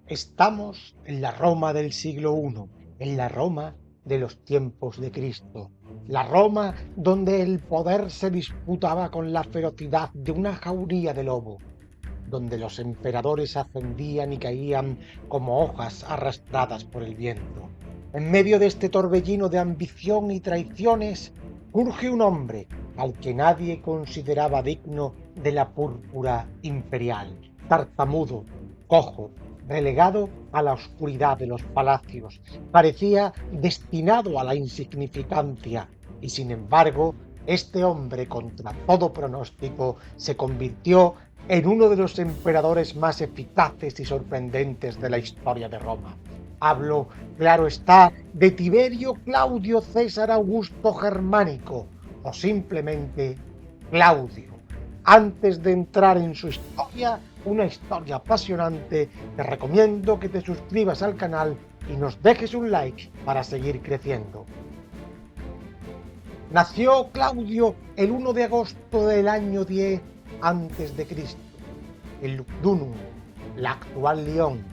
Estamos en la Roma del siglo I, en la Roma de los tiempos de Cristo, la Roma donde el poder se disputaba con la ferocidad de una jauría de lobo, donde los emperadores ascendían y caían como hojas arrastradas por el viento. En medio de este torbellino de ambición y traiciones, surge un hombre al que nadie consideraba digno de la púrpura imperial, tartamudo, cojo, relegado a la oscuridad de los palacios. Parecía destinado a la insignificancia y, sin embargo, este hombre, contra todo pronóstico, se convirtió en uno de los emperadores más eficaces y sorprendentes de la historia de Roma. Hablo, claro está, de Tiberio Claudio César Augusto Germánico, o simplemente Claudio. Antes de entrar en su historia, una historia apasionante, te recomiendo que te suscribas al canal y nos dejes un like para seguir creciendo. Nació Claudio el 1 de agosto del año 10 antes de Cristo, en Lugdunum, la actual León,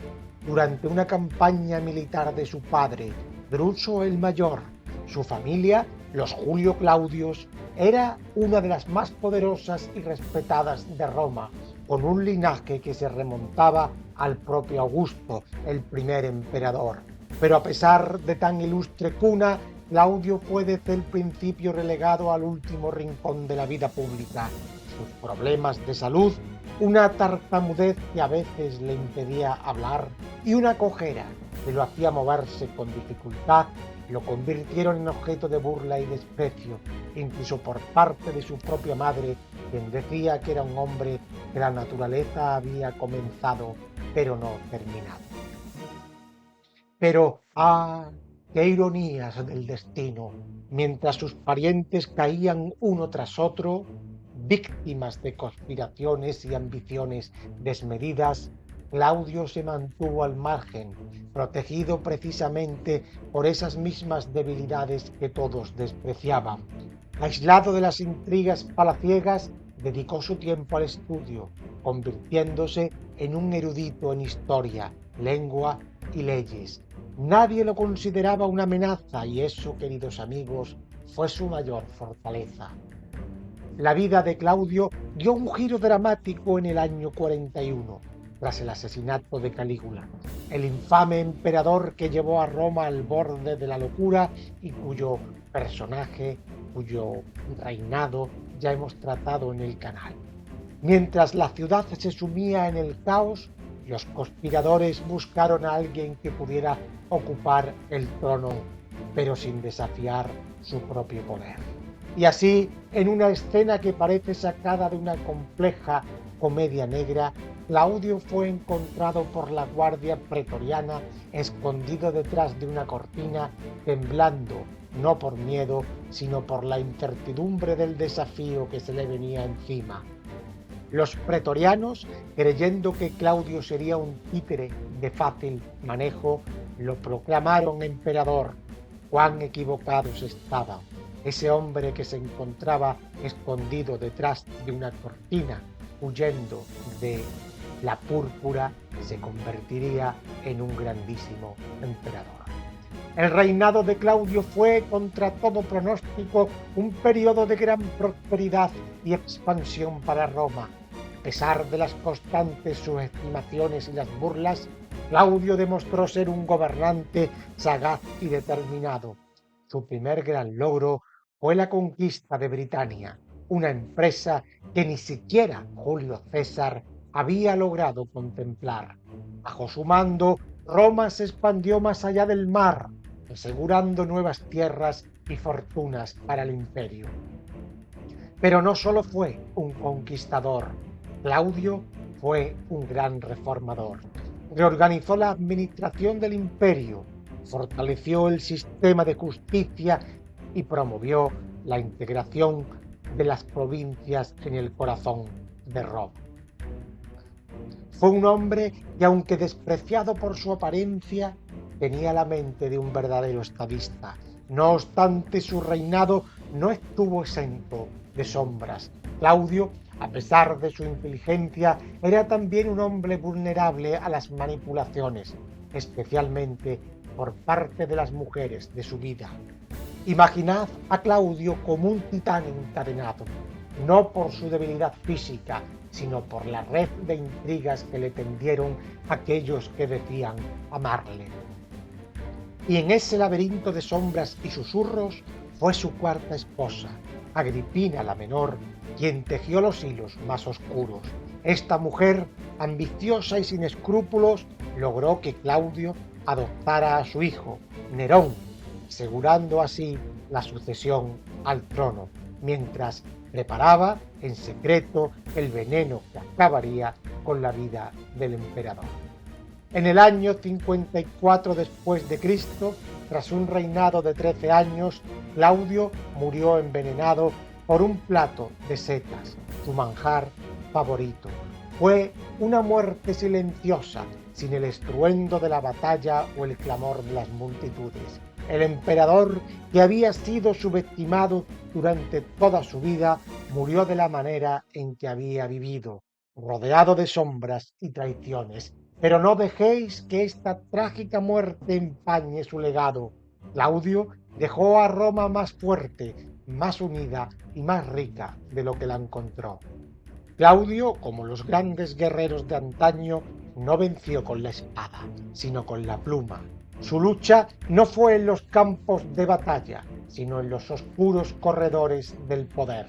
durante una campaña militar de su padre, Druso el Mayor. Su familia, los Julio Claudios, era una de las más poderosas y respetadas de Roma, con un linaje que se remontaba al propio Augusto, el primer emperador. Pero a pesar de tan ilustre cuna, Claudio fue desde el principio relegado al último rincón de la vida pública. Sus problemas de salud, una tartamudez que a veces le impedía hablar y una cojera que lo hacía moverse con dificultad, lo convirtieron en objeto de burla y desprecio, incluso por parte de su propia madre, quien decía que era un hombre que la naturaleza había comenzado pero no terminado. Pero, qué ironías del destino, mientras sus parientes caían uno tras otro, víctimas de conspiraciones y ambiciones desmedidas, Claudio se mantuvo al margen, protegido precisamente por esas mismas debilidades que todos despreciaban. Aislado de las intrigas palaciegas, dedicó su tiempo al estudio, convirtiéndose en un erudito en historia, lengua y leyes. Nadie lo consideraba una amenaza y eso, queridos amigos, fue su mayor fortaleza. La vida de Claudio dio un giro dramático en el año 41, tras el asesinato de Calígula, el infame emperador que llevó a Roma al borde de la locura y cuyo personaje, cuyo reinado ya hemos tratado en el canal. Mientras la ciudad se sumía en el caos, los conspiradores buscaron a alguien que pudiera ocupar el trono, pero sin desafiar su propio poder. Y así, en una escena que parece sacada de una compleja comedia negra, Claudio fue encontrado por la guardia pretoriana escondido detrás de una cortina, temblando, no por miedo, sino por la incertidumbre del desafío que se le venía encima. Los pretorianos, creyendo que Claudio sería un títere de fácil manejo, lo proclamaron emperador. Cuán equivocados estaban. Ese hombre que se encontraba escondido detrás de una cortina, huyendo de la púrpura, se convertiría en un grandísimo emperador. El reinado de Claudio fue, contra todo pronóstico, un periodo de gran prosperidad y expansión para Roma. A pesar de las constantes subestimaciones y las burlas, Claudio demostró ser un gobernante sagaz y determinado. Su primer gran logro fue la conquista de Britania, una empresa que ni siquiera Julio César había logrado contemplar. Bajo su mando, Roma se expandió más allá del mar, asegurando nuevas tierras y fortunas para el imperio. Pero no solo fue un conquistador, Claudio fue un gran reformador. Reorganizó la administración del imperio, fortaleció el sistema de justicia y promovió la integración de las provincias en el corazón de Roma. Fue un hombre que, aunque despreciado por su apariencia, tenía la mente de un verdadero estadista. No obstante, su reinado no estuvo exento de sombras. Claudio A pesar de su inteligencia, era también un hombre vulnerable a las manipulaciones, especialmente por parte de las mujeres de su vida. Imaginad a Claudio como un titán encadenado, no por su debilidad física, sino por la red de intrigas que le tendieron aquellos que decían amarle. Y en ese laberinto de sombras y susurros fue su cuarta esposa, Agripina la menor, quien tejió los hilos más oscuros. Esta mujer, ambiciosa y sin escrúpulos, logró que Claudio adoptara a su hijo, Nerón, asegurando así la sucesión al trono, mientras preparaba en secreto el veneno que acabaría con la vida del emperador. En el año 54 después de Cristo, tras un reinado de 13 años, Claudio murió envenenado por un plato de setas, su manjar favorito. Fue una muerte silenciosa, sin el estruendo de la batalla o el clamor de las multitudes. El emperador, que había sido subestimado durante toda su vida, murió de la manera en que había vivido, rodeado de sombras y traiciones. Pero no dejéis que esta trágica muerte empañe su legado. Claudio dejó a Roma más fuerte, más unida y más rica de lo que la encontró. Claudio, como los grandes guerreros de antaño, no venció con la espada, sino con la pluma. Su lucha no fue en los campos de batalla, sino en los oscuros corredores del poder.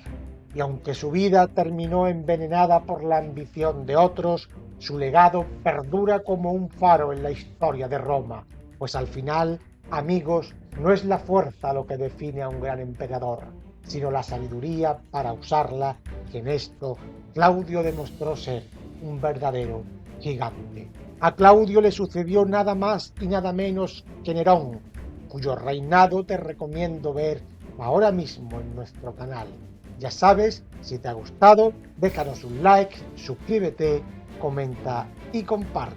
Y aunque su vida terminó envenenada por la ambición de otros, su legado perdura como un faro en la historia de Roma, pues al final, amigos, no es la fuerza lo que define a un gran emperador, sino la sabiduría para usarla, y en esto Claudio demostró ser un verdadero gigante. A Claudio le sucedió nada más y nada menos que Nerón, cuyo reinado te recomiendo ver ahora mismo en nuestro canal. Ya sabes, si te ha gustado, déjanos un like, suscríbete, comenta y comparte.